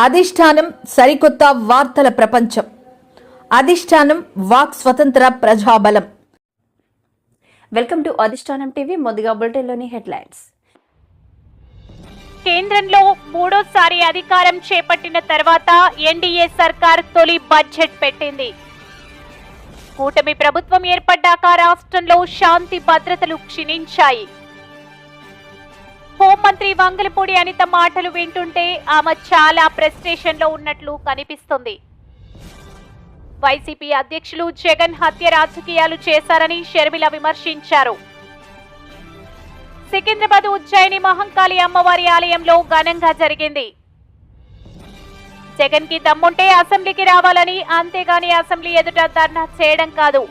అధిష్టానం సరికొత్త వార్తల ప్రపంచం. అధిష్టానం వాక్ స్వతంత్ర ప్రజాబలం. వెల్కమ్ టు అధిష్టానం టీవీ. మొదటిగా బులెటిన్లోని హెడ్లైన్స్. కేంద్రంలో మూడోసారి అధికారం చేపట్టిన తర్వాత ఎన్డీఏ సర్కార్ తొలి బడ్జెట్ పెట్టింది. కూటమి ప్రభుత్వం ఏర్పడ్డాక రాష్ట్రంలో శాంతి భద్రతలు క్షీణించాయి. హోంమంత్రి వంగలపూడి అనిత మాటలు వింటుంటే ఆమె చాలా ఫ్రస్ట్రేషన్ లో ఉన్నట్లు కనిపిస్తుంది. వైసీపీ అధ్యక్షులు జగన్ హత్య రాజకీయాలు చేశారని షర్మిల విమర్శించారు. సికింద్రాబాద్ ఉజ్జయిని మహంకాళి అమ్మవారి ఆలయంలో ఘనంగా జరిగింది. జగన్ కి దమ్ముంటే అసెంబ్లీకి రావాలని, అంతేగాని అసెంబ్లీ ఎదుట ధర్నా చేయడం కాదు.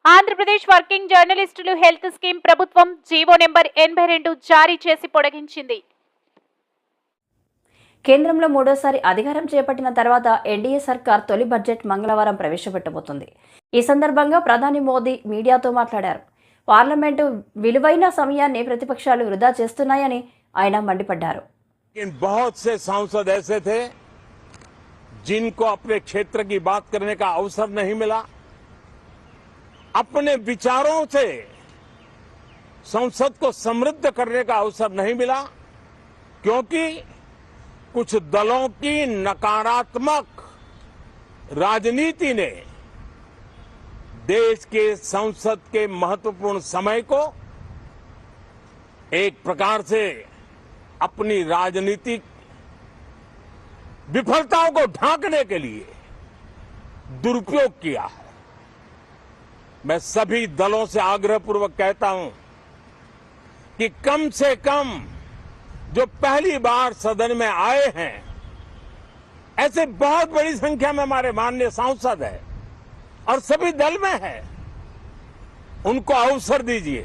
ఆంధ్రప్రదేశ్ వర్కింగ్ జర్నలిస్టులు హెల్త్ స్కీమ్ ప్రభుత్వం జీవో నెంబర్ 82 జారీ చేసి పొడిగించింది. కేంద్రంలో మూడోసారి అధికారం చేపట్టిన తర్వాత ఎన్డీఏ సర్కార్ తొలి బడ్జెట్ మంగళవారం ప్రవేశపెట్టబోతుంది. ఈ సందర్భంగా ప్రధాని మోదీ మీడియాతో మాట్లాడారు. పార్లమెంటు విలువైన సమయాన్ని ప్రతిపక్షాలు వృధా చేస్తున్నాయని ఆయన మండిపడ్డారు. बहुत से सांसद ऐसे थे जिनको अपने क्षेत्र की बात करने का अवसर नहीं मिला, अपने विचारों से संसद को समृद्ध करने का अवसर नहीं मिला, क्योंकि कुछ दलों की नकारात्मक राजनीति ने देश के संसद के महत्वपूर्ण समय को एक प्रकार से अपनी राजनीतिक विफलताओं को ढांकने के लिए दुरुपयोग किया है. मैं सभी दलों से आग्रहपूर्वक कहता हूं कि कम से कम जो पहली बार सदन में आए हैं, ऐसे बहुत बड़ी संख्या में हमारे माननीय सांसद हैं और सभी दल में है, उनको अवसर दीजिए,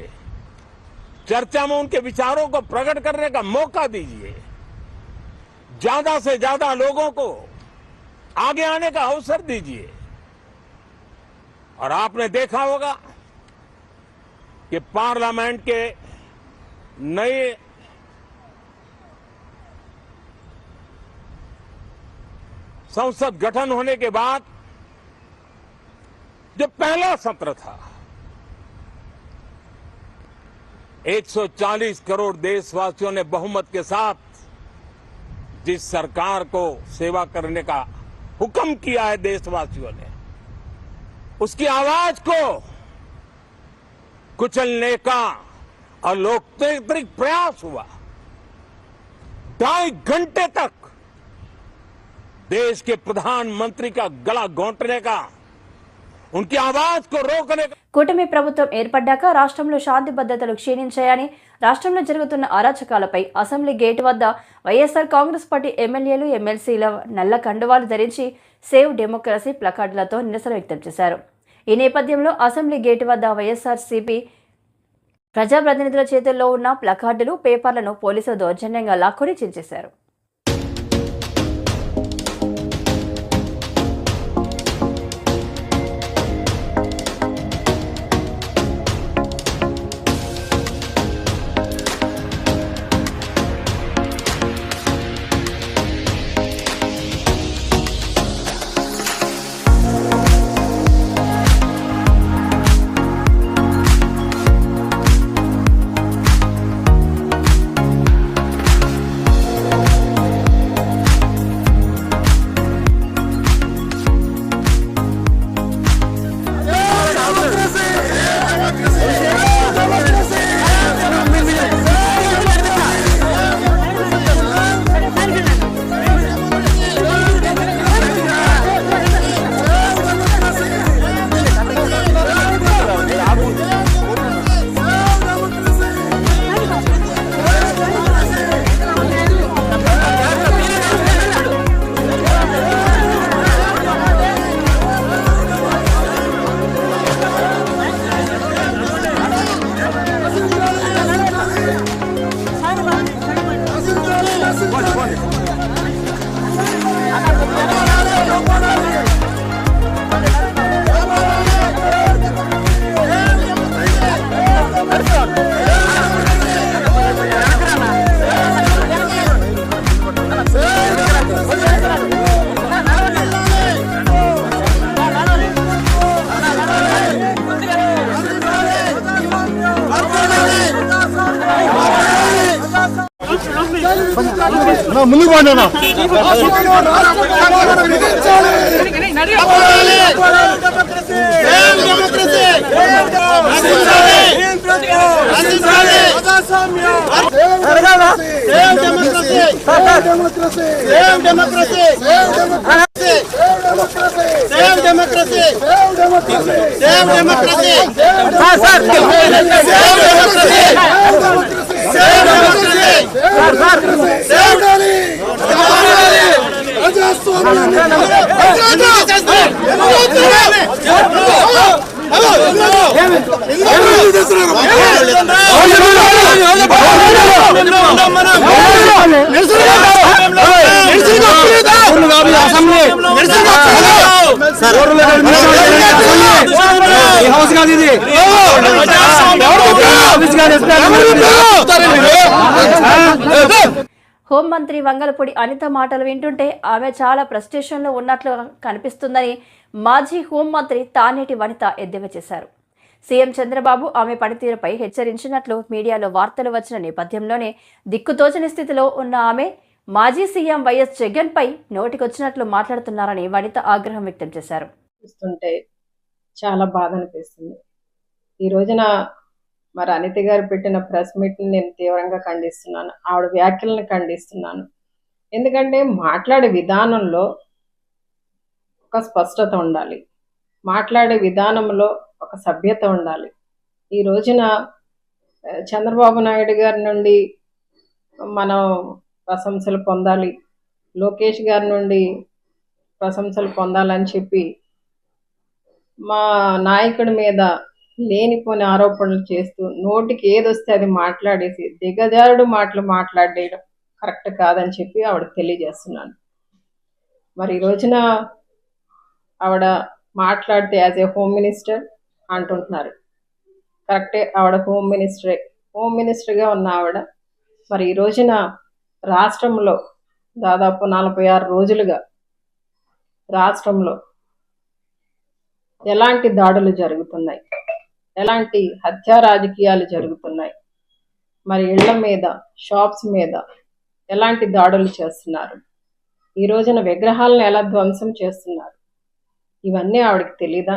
चर्चा में उनके विचारों को प्रकट करने का मौका दीजिए, ज्यादा से ज्यादा लोगों को आगे आने का अवसर दीजिए. और आपने देखा होगा कि पार्लियामेंट के नए संसद गठन होने के बाद जो पहला सत्र था, 140 करोड़ देशवासियों ने बहुमत के साथ जिस सरकार को सेवा करने का हुक्म किया है देशवासियों ने, उसकी आवाज को कुचलने का और लोकतांत्रिक प्रयास हुआ. 2.5 घंटे तक देश के प्रधानमंत्री का गला घोंटने का, उनकी आवाज को रोकने का. కూటమి ప్రభుత్వం ఏర్పడ్డాక రాష్ట్రంలో శాంతి భద్రతలు క్షీణించాయని, రాష్ట్రంలో జరుగుతున్న అరాచకాలపై అసెంబ్లీ గేటు వద్ద వైఎస్ఆర్ కాంగ్రెస్ పార్టీ ఎమ్మెల్యేలు, ఎమ్మెల్సీల నల్ల కండువాలు ధరించి సేవ్ డెమోక్రసీ ప్లకార్డులతో నిరసన వ్యక్తం చేశారు. ఈ నేపథ్యంలో అసెంబ్లీ గేటు వద్ద వైఎస్ఆర్సీపీ ప్రజాప్రతినిధుల చేతుల్లో ఉన్న ప్లకార్డులు, పేపర్లను పోలీసులు దౌర్జన్యంగా లాక్కొని చించేశారు. ముందుకు పోండి హోంమంత్రి వంగలపూడి అనిత మాటలు వింటుంటే ఆమె చాలా ఫ్రస్ట్రేషన్లో ఉన్నట్లు కనిపిస్తుందని మాజీ హోంమంత్రి తానేటి వనిత ఎద్దేవా చేశారు. సీఎం చంద్రబాబు ఆమె పనితీరుపై హెచ్చరించినట్లు మీడియాలో వార్తలు వచ్చిన నేపథ్యంలోనే దిక్కుతోచని స్థితిలో ఉన్న ఆమె మాజీ సీఎం వైఎస్ జగన్ పై నోటికొచ్చినట్లు మాట్లాడుతున్నారని వనిత ఆగ్రహం వ్యక్తం చేశారు. చూస్తుంటే చాలా బాధ అనిపిస్తుంది. ఈ రోజున మరి అనిత గారు పెట్టిన ప్రెస్ మీట్ని నేను తీవ్రంగా ఖండిస్తున్నాను. ఆవిడ వ్యాఖ్యలను ఖండిస్తున్నాను. ఎందుకంటే మాట్లాడే విధానంలో ఒక స్పష్టత ఉండాలి, మాట్లాడే విధానంలో ఒక సభ్యత ఉండాలి. ఈ రోజున చంద్రబాబు నాయుడు గారి నుండి మనం ప్రశంసలు పొందాలి, లోకేష్ గారి నుండి ప్రశంసలు పొందాలని చెప్పి మా నాయకుడి మీద లేనిపోని ఆరోపణలు చేస్తూ నోటికి ఏదొస్తే అది మాట్లాడేసి దిగజారుడు మాటలు మాట్లాడేయడం కరెక్ట్ కాదని చెప్పి ఆవిడ తెలియజేస్తున్నాను. మరి ఈ రోజున ఆవిడ మాట్లాడితే యాజ్ ఏ హోమ్ మినిస్టర్ అంటుంటున్నారు. కరెక్టే, ఆవిడ హోమ్ మినిస్టర్గా ఉన్న ఆవిడ మరి ఈ రోజున రాష్ట్రంలో దాదాపు 46 రోజులుగా రాష్ట్రంలో ఎలాంటి దాడులు జరుగుతున్నాయి, ఎలాంటి హత్యా రాజకీయాలు జరుగుతున్నాయి, మరి ఇళ్ల మీద షాప్స్ మీద ఎలాంటి దాడులు చేస్తున్నారు, ఈ రోజున విగ్రహాలను ఎలా ధ్వంసం చేస్తున్నారు, ఇవన్నీ ఆవిడకి తెలీదా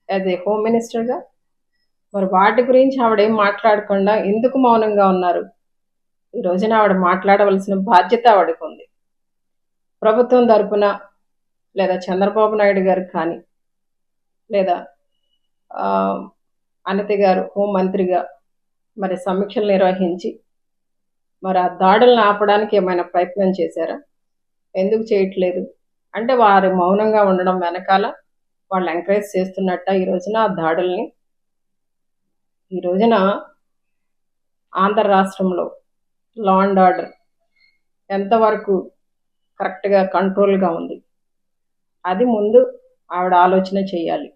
యాజ్ ఏ హోమ్ మినిస్టర్గా? మరి వాటి గురించి ఆవిడేం మాట్లాడకుండా ఎందుకు మౌనంగా ఉన్నారు? ఈ రోజున ఆవిడ మాట్లాడవలసిన బాధ్యత ఆవిడకు ఉంది. ప్రభుత్వం తరపున లేదా చంద్రబాబు నాయుడు గారు కానీ లేదా అనిత గారు హోంమంత్రిగా మరి సమీక్షలు నిర్వహించి మరి ఆ దాడులను ఆపడానికి ఏమైనా ప్రయత్నం చేశారా? ఎందుకు చేయట్లేదు? అంటే వారు మౌనంగా ఉండడం వెనకాల వాళ్ళు ఎంకరేజ్ చేస్తున్నట్ట ఈ రోజున ఆ దాడుల్ని? ఈ రోజున ఆంధ్ర రాష్ట్రంలో లా అండ్ ఆర్డర్ ఎంతవరకు కరెక్ట్గా కంట్రోల్గా ఉంది, అది ముందు ఆవిడ ఆలోచన చేయాలి.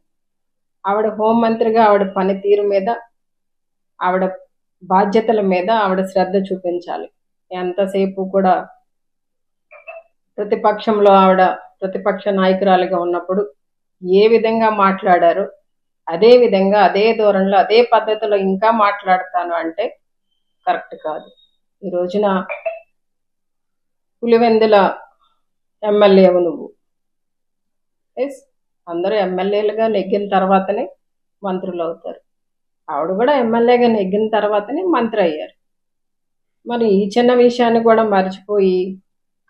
ఆవిడ హోంమంత్రిగా ఆవిడ పనితీరు మీద, ఆవిడ బాధ్యతల మీద ఆవిడ శ్రద్ధ చూపించాలి. ఎంతసేపు కూడా ప్రతిపక్షంలో ఆవిడ ప్రతిపక్ష నాయకురాలిగా ఉన్నప్పుడు ఏ విధంగా మాట్లాడారో అదే విధంగా అదే ధోరణిలో అదే పద్ధతిలో ఇంకా మాట్లాడతాను అంటే కరెక్ట్ కాదు. ఈ రోజున పులివెందుల ఎమ్మెల్యేవు నువ్వు, ఎస్ అందరూ ఎమ్మెల్యేలుగా నెగ్గిన తర్వాతనే మంత్రులు అవుతారు. ఆవిడ కూడా ఎమ్మెల్యేగా నెగ్గిన తర్వాతనే మంత్రి అయ్యారు. మరి ఈ చిన్న విషయాన్ని కూడా మర్చిపోయి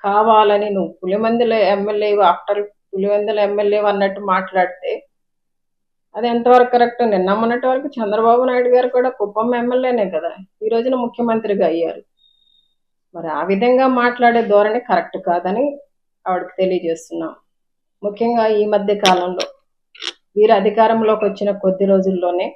కావాలని నువ్వు Pulivendula MLA after Pulivendula MLA అన్నట్టు మాట్లాడితే అది ఎంతవరకు కరెక్ట్? నిన్న మొన్నటి వరకు చంద్రబాబు నాయుడు గారు కూడా కుప్పం ఎమ్మెల్యేనే కదా, ఈ రోజున ముఖ్యమంత్రిగా అయ్యారు. మరి ఆ విధంగా మాట్లాడే ధోరణి కరెక్ట్ కాదని ఆవిడకి తెలియజేస్తున్నాం. ముఖ్యంగా ఈ మధ్య కాలంలో వీరు అధికారంలోకి వచ్చిన కొద్ది రోజుల్లోనే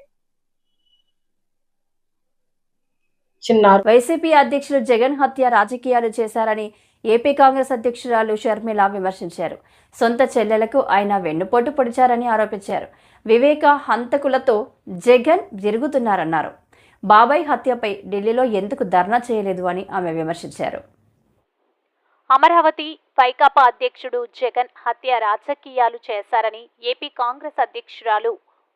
వైసీపీ అధ్యక్షులు జగన్ హత్య రాజకీయాలు చేశారని ఏపీ కాంగ్రెస్ అధ్యక్షురాలు షర్మిల విమర్శించారు. సొంత చెల్లెలకు ఆయన వెన్నుపోటు పొడిచారని ఆరోపించారు. వివేక హంతకులతో జగన్ తిరుగుతున్నారన్నారు. బాబాయ్ హత్యపై ఢిల్లీలో ఎందుకు ధర్నా చేయలేదు అని ఆమె విమర్శించారు. అమరావతి వైకాపా అధ్యక్షుడు జగన్ హత్య రాజకీయాలు చేశారని ఏపీ కాంగ్రెస్ అధ్యక్షురాలు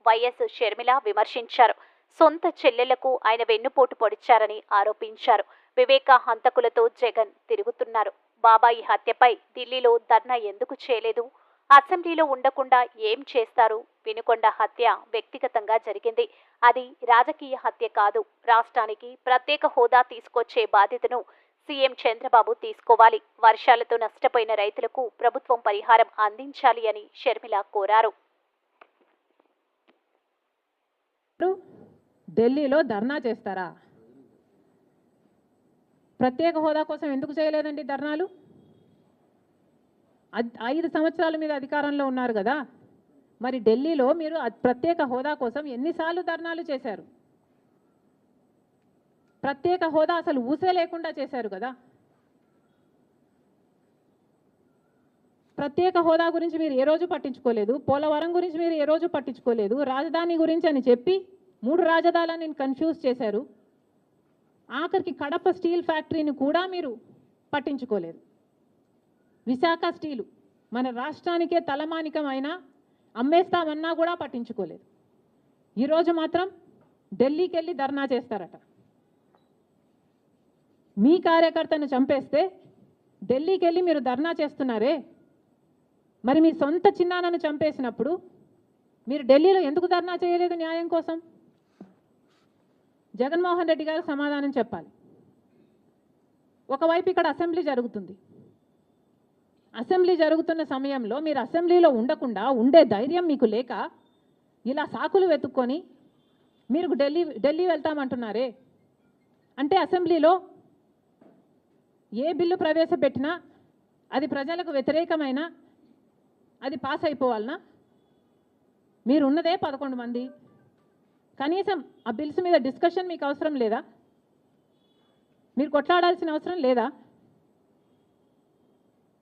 వైఎస్ షర్మిల విమర్శించారు. సొంత చెల్లెలకు ఆయన వెన్నుపోటు పొడిచారని ఆరోపించారు. వివేక హంతకులతో జగన్ తిరుగుతున్నారు. బాబాయి హత్యపై ఢిల్లీలో ధర్నా ఎందుకు చేయలేదు? అసెంబ్లీలో ఉండకుండా ఏం చేస్తారు? వినుకొండ హత్య వ్యక్తిగతంగా జరిగింది. అది రాజకీయ హత్య కాదు. రాష్ట్రానికి ప్రత్యేక హోదా తీసుకొచ్చే బాధ్యతను సీఎం చంద్రబాబు తీసుకోవాలి. వర్షాలతో నష్టపోయిన రైతులకు ప్రభుత్వం పరిహారం అందించాలి అని షర్మిల కోరారు. ఢిల్లీలో ధర్నా చేస్తారా? ప్రత్యేక హోదా కోసం ఎందుకు చేయలేదండి ధర్నాలు? 5 సంవత్సరాల మీద అధికారంలో ఉన్నారు కదా, మరి ఢిల్లీలో మీరు ప్రత్యేక హోదా కోసం ఎన్నిసార్లు ధర్నాలు చేశారు? ప్రత్యేక హోదా అసలు ఊసే లేకుండా చేశారు కదా. ప్రత్యేక హోదా గురించి మీరు ఏ రోజు పట్టించుకోలేదు. పోలవరం గురించి మీరు ఏ రోజు పట్టించుకోలేదు. రాజధాని గురించి అని చెప్పి 3 రాజధానులను కన్ఫ్యూజ్ చేశారు. ఆఖరికి కడప స్టీల్ ఫ్యాక్టరీని కూడా మీరు పట్టించుకోలేదు. విశాఖ స్టీలు మన రాష్ట్రానికే తలమానికమైనా అమ్మేస్తామన్నా కూడా పట్టించుకోలేదు. ఈరోజు మాత్రం ఢిల్లీకి వెళ్ళి ధర్నా చేస్తారట. మీ కార్యకర్తను చంపేస్తే ఢిల్లీకి వెళ్ళి మీరు ధర్నా చేస్తున్నారే, మరి మీ సొంత చిన్నాన్నను చంపేసినప్పుడు మీరు ఢిల్లీలో ఎందుకు ధర్నా చేయలేదు న్యాయం కోసం? జగన్మోహన్ రెడ్డి గారు సమాధానం చెప్పాలి. ఒకవైపు ఇక్కడ అసెంబ్లీ జరుగుతుంది. అసెంబ్లీ జరుగుతున్న సమయంలో మీరు అసెంబ్లీలో ఉండకుండా ఉండే ధైర్యం మీకు లేక ఇలా సాకులు వెతుక్కొని మీరు ఢిల్లీ వెళ్తామంటున్నారే. అంటే అసెంబ్లీలో ఏ బిల్లు ప్రవేశపెట్టినా అది ప్రజలకు వ్యతిరేకమైన అది పాస్ అయిపోవాలనా? మీరు ఉన్నదే 11 మంది. కనీసం ఆ బిల్స్ మీద డిస్కషన్ మీకు అవసరం లేదా? మీరు కొట్లాడాల్సిన అవసరం లేదా?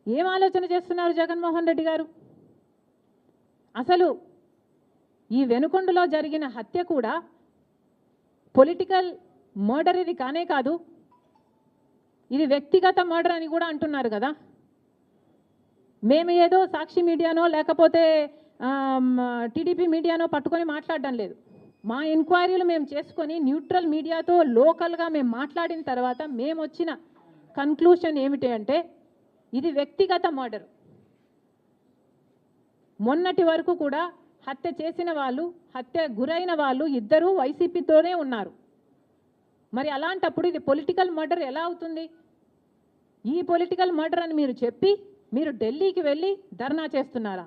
ఏం ఆలోచన చేస్తున్నారు జగన్మోహన్ రెడ్డి గారు? అసలు ఈ వెనుకొండలో జరిగిన హత్య కూడా పొలిటికల్ మర్డర్ ఇది కానే కాదు, ఇది వ్యక్తిగత మర్డర్ అని కూడా అంటున్నారు కదా. మేము ఏదో సాక్షి మీడియానో లేకపోతే టీడీపీ మీడియానో పట్టుకొని మాట్లాడడం లేదు. మా ఎంక్వైరీలు మేము చేసుకొని న్యూట్రల్ మీడియాతో లోకల్గా మేము మాట్లాడిన తర్వాత మేము వచ్చిన కన్క్లూషన్ ఏమిటి అంటే ఇది వ్యక్తిగత మర్డర్. మొన్నటి వరకు కూడా హత్య చేసిన వాళ్ళు, హత్య గురైన వాళ్ళు ఇద్దరూ వైసీపీతోనే ఉన్నారు. మరి అలాంటప్పుడు ఇది పొలిటికల్ మర్డర్ ఎలా అవుతుంది? ఈ పొలిటికల్ మర్డర్ అని మీరు చెప్పి మీరు ఢిల్లీకి వెళ్ళి ధర్నా చేస్తున్నారా?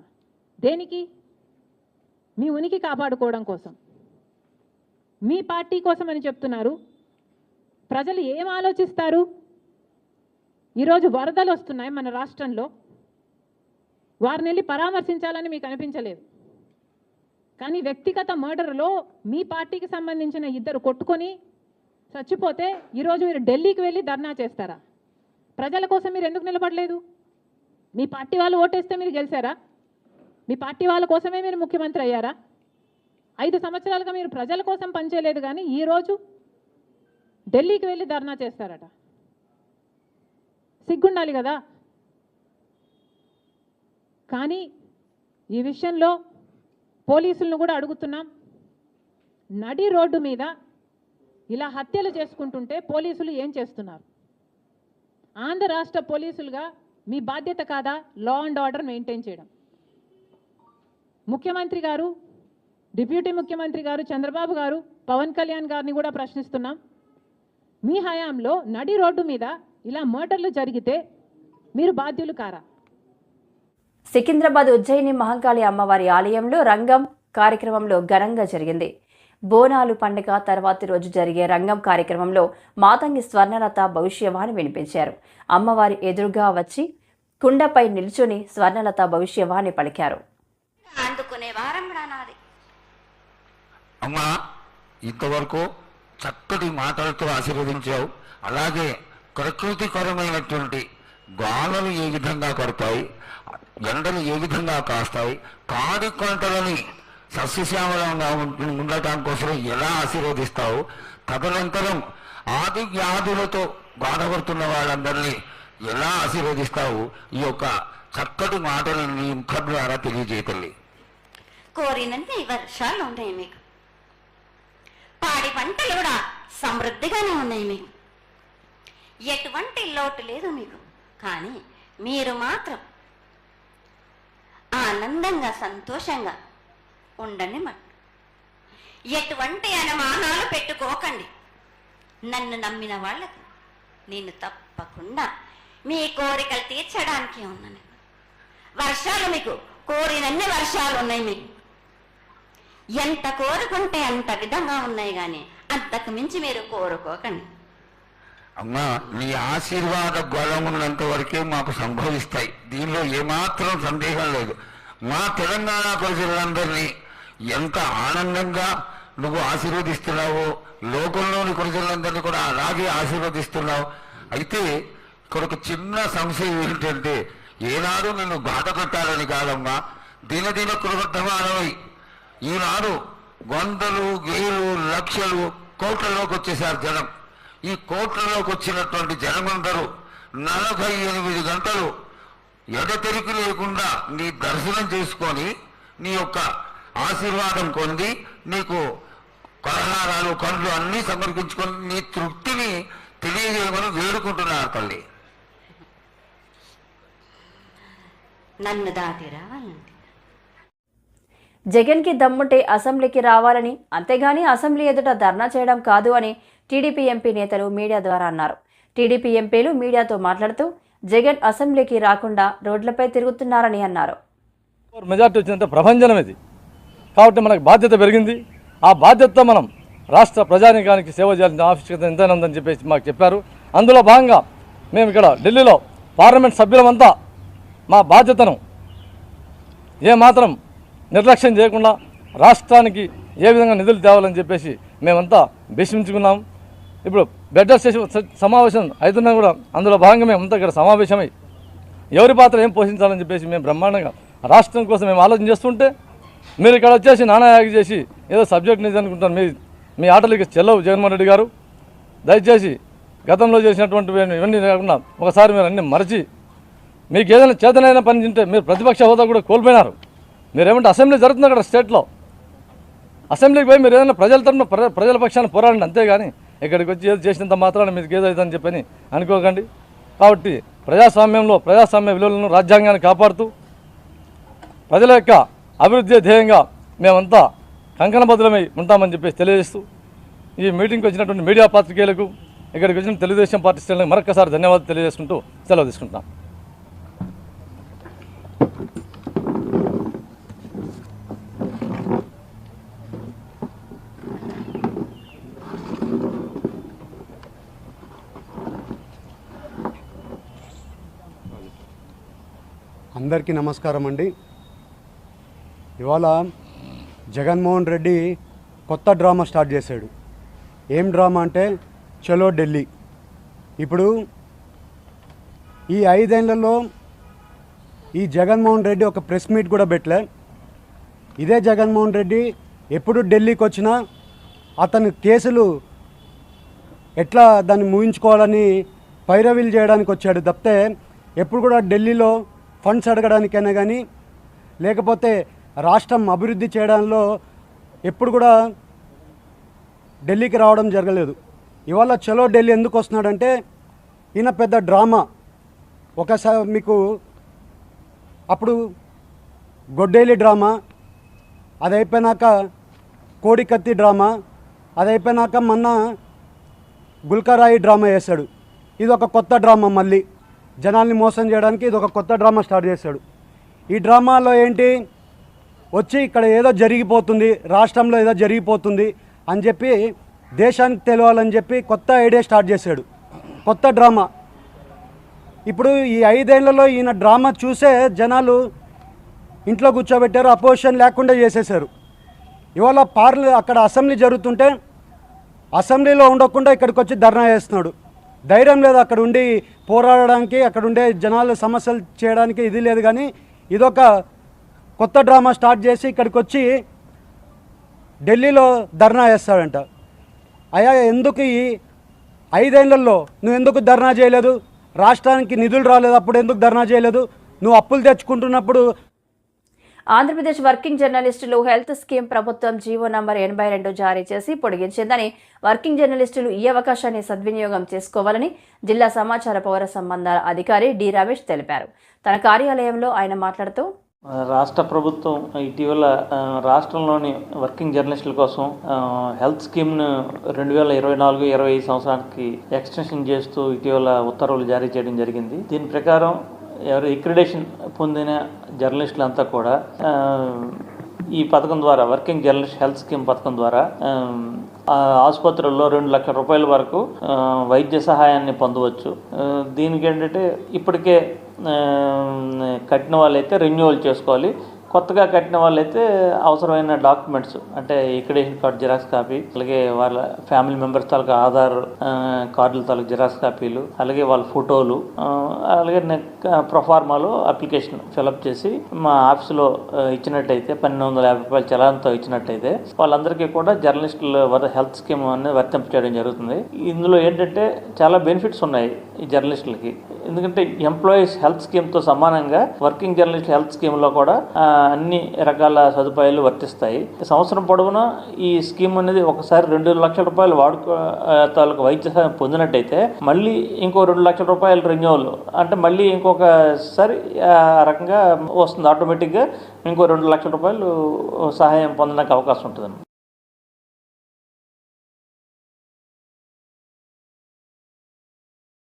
దేనికి? మీ ఉనికి కాపాడుకోవడం కోసం, మీ పార్టీ కోసం అని చెప్తున్నారు. ప్రజలు ఏం ఆలోచిస్తారు? ఈరోజు వరదలు వస్తున్నాయి మన రాష్ట్రంలో, వారిని వెళ్ళి పరామర్శించాలని మీకు అనిపించలేదు. కానీ వ్యక్తిగత మర్డర్లో మీ పార్టీకి సంబంధించిన ఇద్దరు కొట్టుకొని చచ్చిపోతే ఈరోజు మీరు ఢిల్లీకి వెళ్ళి ధర్నా చేస్తారా? ప్రజల కోసం మీరు ఎందుకు నిలబడలేదు? మీ పార్టీ వాళ్ళు ఓటేస్తే మీరు గెలిచారా? మీ పార్టీ వాళ్ళ కోసమే మీరు ముఖ్యమంత్రి అయ్యారా? 5 సంవత్సరాలుగా మీరు ప్రజల కోసం పనిచేయలేదు, కానీ ఈరోజు ఢిల్లీకి వెళ్ళి ధర్నా చేస్తారట. సిగ్గుండాలి కదా. కానీ ఈ విషయంలో పోలీసులను కూడా అడుగుతున్నాం. నడి రోడ్డు మీద ఇలా హత్యలు చేసుకుంటుంటే పోలీసులు ఏం చేస్తున్నారు? ఆంధ్ర రాష్ట్ర పోలీసులుగా మీ బాధ్యత కాదా లా అండ్ ఆర్డర్ మెయింటైన్ చేయడం? ముఖ్యమంత్రి గారు, డిప్యూటీ ముఖ్యమంత్రి గారు చంద్రబాబు గారు, పవన్ కళ్యాణ్ గారిని కూడా ప్రశ్నిస్తున్నాం. మీ హయాంలో నడి రోడ్డు మీద ఇలా మర్డర్లు జరిగితే మీరు బాధ్యులు కారా? సికింద్రాబాద్ ఉజ్జయిని మహంకాళి అమ్మవారి ఆలయంలో రంగం కార్యక్రమంలో ఘనంగా జరిగింది. బోనాలు పండుగ తర్వాతి రోజు జరిగే రంగం కార్యక్రమంలో మాతంగి స్వర్ణలత భవిష్యవాణి వినిపించారు. అమ్మవారి ఎదురుగా వచ్చి కుండపై నిల్చుని స్వర్ణలత భవిష్యవాణి పలికారు. అమ్మా, ఇంతవరకు చక్కటి మాటలతో ఆశీర్వదించావు. అలాగే ప్రకృతికరమైనటువంటి గాలులు ఏ విధంగా పడతాయి, ఎండలు ఏ విధంగా కాస్తాయి, కాడి కొంటలని సస్యశ్యామలంగా ఉండటం కోసం ఎలా ఆశీర్వదిస్తావు, తదనంతరం ఆది వ్యాధులతో బాధపడుతున్న వాళ్ళందరినీ ఎలా ఆశీర్వదిస్తావు, ఈ యొక్క చక్కటి మాటలు నీ ముఖం ద్వారా తెలియజేయతల్లి. కోరినంత వర్షాలు ఉన్నాయి మీకు, పాడి పంటలు కూడా సమృద్ధిగానే ఉన్నాయి మీకు. ఎటువంటి లోటు లేదు మీకు. కానీ మీరు మాత్రం ఆనందంగా సంతోషంగా ఉండండి. ఎటువంటి అనుమానాలు పెట్టుకోకండి. నన్ను నమ్మిన వాళ్ళకు నేను తప్పకుండా మీ కోరికలు తీర్చడానికి ఉన్నాను. వర్షాలు మీకు కోరినన్ని వర్షాలు ఉన్నాయి. మీకు ఎంత కోరుకుంటే అంత విధంగా ఉన్నాయి, కానీ అంతకు మించి మీరు కోరుకోకండి. అమ్మా, నీ ఆశీర్వాద గొడవ ఉన్నంత వరకే మాకు సంభవిస్తాయి. దీనిలో ఏమాత్రం సందేహం లేదు. మా తెలంగాణ ప్రజలందరినీ ఎంత ఆనందంగా నువ్వు ఆశీర్వదిస్తున్నావు, లోకంలోని ప్రజలందరినీ కూడా అలాగే ఆశీర్వదిస్తున్నావు. అయితే ఇక్కడ ఒక చిన్న సంశయం ఏంటంటే, ఏనాడు నిన్ను బాధ కట్టాలని కాదమ్మా, దినదిన కృతమానమై ఈనాడు వందలు వేలు లక్షలు కోట్లలోకి వచ్చేసారు జనం. ఈ కోట్లలోకి వచ్చినటువంటి జనమందరూ 48 గంటలు ఎడతెరికి లేకుండా నీ దర్శనం చేసుకొని నీ యొక్క ఆశీర్వాదం పొంది నీకు పలహారాలు పండ్లు అన్నీ సమర్పించుకొని నీ తృప్తిని తెలియజేయమని వేడుకుంటున్నారు తల్లి. నన్ను దాటి రావాలండి. జగన్కి దమ్ముంటే అసెంబ్లీకి రావాలని, అంతేగాని అసెంబ్లీ ఎదుట ధర్నా చేయడం కాదు అని టీడీపీ ఎంపీ నేతలు మీడియా ద్వారా అన్నారు. టీడీపీ ఎంపీలు మీడియాతో మాట్లాడుతూ జగన్ అసెంబ్లీకి రాకుండా రోడ్లపై తిరుగుతున్నారని అన్నారు. మెజార్టీ వచ్చిందంటే ప్రభంజనం ఇది. కాబట్టి మనకు బాధ్యత పెరిగింది. ఆ బాధ్యతతో మనం రాష్ట్ర ప్రజానీకానికి సేవ చేయాల్సిన ఆవశ్యకత ఎంతైనా ఉందని చెప్పేసి మాకు చెప్పారు. అందులో భాగంగా మేము ఇక్కడ ఢిల్లీలో పార్లమెంట్ సభ్యులమంతా మా బాధ్యతను ఏమాత్రం నిర్లక్ష్యం చేయకుండా రాష్ట్రానికి ఏ విధంగా నిధులు తేవాలని చెప్పేసి మేమంతా భీష్మించుకున్నాం. ఇప్పుడు బెటర్ సమావేశం అవుతున్నా కూడా అందులో భాగంగా మేమంతా ఇక్కడ సమావేశమై ఎవరి పాత్ర ఏం పోషించాలని చెప్పేసి మేము బ్రహ్మాండంగా రాష్ట్రం కోసం మేము ఆలోచన చేస్తుంటే, మీరు ఇక్కడ వచ్చేసి నానాయాగి చేసి ఏదో సబ్జెక్ట్ నిజం అనుకుంటారు. మీ ఆటలకి చెల్లవు జగన్మోహన్ రెడ్డి గారు. దయచేసి గతంలో చేసినటువంటి ఇవన్నీ లేకుండా ఒకసారి మీరు అన్నీ మరచి మీకు ఏదైనా చేతనైన పని తింటే మీరు ప్రతిపక్ష హోదా కూడా కోల్పోయినారు. మీరేమంటే అసెంబ్లీ జరుగుతుంది అక్కడ స్టేట్లో, అసెంబ్లీకి పోయి మీరు ఏదైనా ప్రజల తరఫున ప్రజల పక్షాన్ని పోరాడండి, అంతేగాని ఇక్కడికి వచ్చి ఏదో చేసినంత మాత్రాన మీకు ఏదో అవుతుందని చెప్పని అనుకోకండి. కాబట్టి ప్రజాస్వామ్య విలువలను రాజ్యాంగాన్ని కాపాడుతూ ప్రజల యొక్క అభివృద్ధి ధ్యేయంగా మేమంతా కంకణబద్ధమై ఉంటామని చెప్పేసి తెలియజేస్తూ ఈ మీటింగ్కి వచ్చినటువంటి మీడియా పాత్రికేయులకు, ఇక్కడికి వచ్చిన తెలుగుదేశం పార్టీ శ్రేణులకు మరొకసారి ధన్యవాదాలు తెలియజేసుకుంటూ సెలవు తీసుకుంటున్నాం. అందరికీ నమస్కారం అండి. ఇవాళ జగన్మోహన్ రెడ్డి కొత్త డ్రామా స్టార్ట్ చేశాడు. ఏం డ్రామా అంటే చలో ఢిల్లీ. ఇప్పుడు ఈ 5 ఏళ్లలో ఈ జగన్మోహన్ రెడ్డి ఒక ప్రెస్ మీట్ కూడా పెట్టలే. ఇదే జగన్మోహన్ రెడ్డి ఎప్పుడు ఢిల్లీకి వచ్చినా అతను కేసులు ఎట్లా దాన్ని ముగించుకోవాలని పైరవీలు చేయడానికి వచ్చాడు తప్పితే ఎప్పుడు కూడా ఢిల్లీలో ఫండ్స్ అడగడానికైనా కానీ లేకపోతే రాష్ట్రం అభివృద్ధి చేయడంలో ఎప్పుడు కూడా ఢిల్లీకి రావడం జరగలేదు. ఇవాళ చలో ఢిల్లీ ఎందుకు వస్తున్నాడంటే ఈయన పెద్ద డ్రామా. ఒకసారి మీకు అప్పుడు గొడ్డేలి డ్రామా, అది అయిపోయినాక కోడికత్తి డ్రామా, అది అయిపోయినాక మొన్న గుల్కరాయి డ్రామా వేశాడు. ఇది ఒక కొత్త డ్రామా, మళ్ళీ జనాల్ని మోసం చేయడానికి ఇది ఒక కొత్త డ్రామా స్టార్ట్ చేశాడు. ఈ డ్రామాలో ఏంటి, వచ్చి ఇక్కడ ఏదో జరిగిపోతుంది, రాష్ట్రంలో ఏదో జరిగిపోతుంది అని చెప్పి దేశానికి తెలియాలని చెప్పి కొత్త ఐడియా స్టార్ట్ చేశాడు, కొత్త డ్రామా. ఇప్పుడు ఈ 5 ఏళ్లలో ఈయన డ్రామా చూసే జనాలు ఇంట్లో కూర్చోబెట్టారు, అపోజిషన్ లేకుండా చేసేశారు. ఇవాళ అక్కడ అసెంబ్లీ జరుగుతుంటే అసెంబ్లీలో ఉండకుండా ఇక్కడికి వచ్చి ధర్నా చేస్తున్నాడు. ధైర్యం లేదు అక్కడ ఉండి పోరాడడానికి, అక్కడ ఉండే జనాల సమస్యలు చేయడానికి ఇది లేదు. కానీ ఇదొక కొత్త డ్రామా స్టార్ట్ చేసి ఇక్కడికి వచ్చి ఢిల్లీలో ధర్నా చేస్తాడంట. అయ్యా, ఎందుకు ఈ 5 ఏళ్లలో నువ్వు ఎందుకు ధర్నా చేయలేదు? రాష్ట్రానికి నిధులు రాలేదు, అప్పుడు ఎందుకు ధర్నా చేయలేదు? నువ్వు అప్పులు తెచ్చుకుంటున్నప్పుడు ఆంధ్రప్రదేశ్ వర్కింగ్ జర్నలిస్టులు హెల్త్ స్కీమ్ ప్రభుత్వం జీవో నంబర్ 82 జారీ చేసి పొడిగించిందని, వర్కింగ్ జర్నలిస్టులు ఈ అవకాశాన్ని సద్వినియోగం చేసుకోవాలని జిల్లా సమాచార పౌర సంబంధాల అధికారి డి రమేష్ తెలిపారు. తన కార్యాలయంలో ఆయన మాట్లాడుతూ, రాష్ట్ర ప్రభుత్వం ఇటీవల రాష్ట్రంలోని వర్కింగ్ జర్నలిస్టుల కోసం హెల్త్ స్కీమ్ను 2024-25 సంవత్సరానికి ఎక్స్టెన్షన్ చేస్తూ ఇటీవల ఉత్తర్వులు జారీ చేయడం జరిగింది. దీని ప్రకారం ఎవరు అక్రిడేషన్ పొందిన జర్నలిస్టులంతా కూడా ఈ పథకం ద్వారా, వర్కింగ్ జర్నలిస్ట్ హెల్త్ స్కీమ్ పథకం ద్వారా ఆసుపత్రుల్లో 2 లక్షల రూపాయల వరకు వైద్య సహాయాన్ని పొందవచ్చు. దీనికి ఏంటంటే ఇప్పటికే కట్టిన వాళ్ళైతే రెన్యువల్ చేసుకోవాలి. కొత్తగా కట్టిన వాళ్ళైతే అవసరమైన డాక్యుమెంట్స్ అంటే అక్రిడేషన్ కార్డు జిరాక్స్ కాపీ, అలాగే వాళ్ళ ఫ్యామిలీ మెంబర్స్ తాలూకు ఆధార్ కార్డుల తాలూకు జిరాక్స్ కాపీలు, అలాగే వాళ్ళ ఫోటోలు, అలాగే ప్రొఫార్మాలో అప్లికేషన్ ఫిలప్ చేసి మా ఆఫీసులో ఇచ్చినట్టయితే 1250 రూపాయల చలాన్తో ఇచ్చినట్టయితే వాళ్ళందరికీ కూడా జర్నలిస్టుల హెల్త్ స్కీమ్ అనేది వర్తింప చేయడం జరుగుతుంది. ఇందులో ఏంటంటే చాలా బెనిఫిట్స్ ఉన్నాయి ఈ జర్నలిస్టులకి. ఎందుకంటే ఎంప్లాయీస్ హెల్త్ స్కీమ్తో సమానంగా వర్కింగ్ జర్నలిస్ట్ హెల్త్ స్కీమ్లో కూడా అన్ని రకాల సదుపాయాలు వర్తిస్తాయి. సంవత్సరం పొడవునా ఈ స్కీమ్ అనేది ఒకసారి 2 లక్షల రూపాయలు తాలూకు వైద్య సహాయం పొందినట్టయితే మళ్ళీ ఇంకో 2 లక్షల రూపాయలు రెన్యువల్ అంటే మళ్ళీ ఇంకొకసారి ఆ రకంగా వస్తుంది. ఆటోమేటిక్గా ఇంకో 2 లక్షల రూపాయలు సహాయం పొందడానికి అవకాశం ఉంటుంది.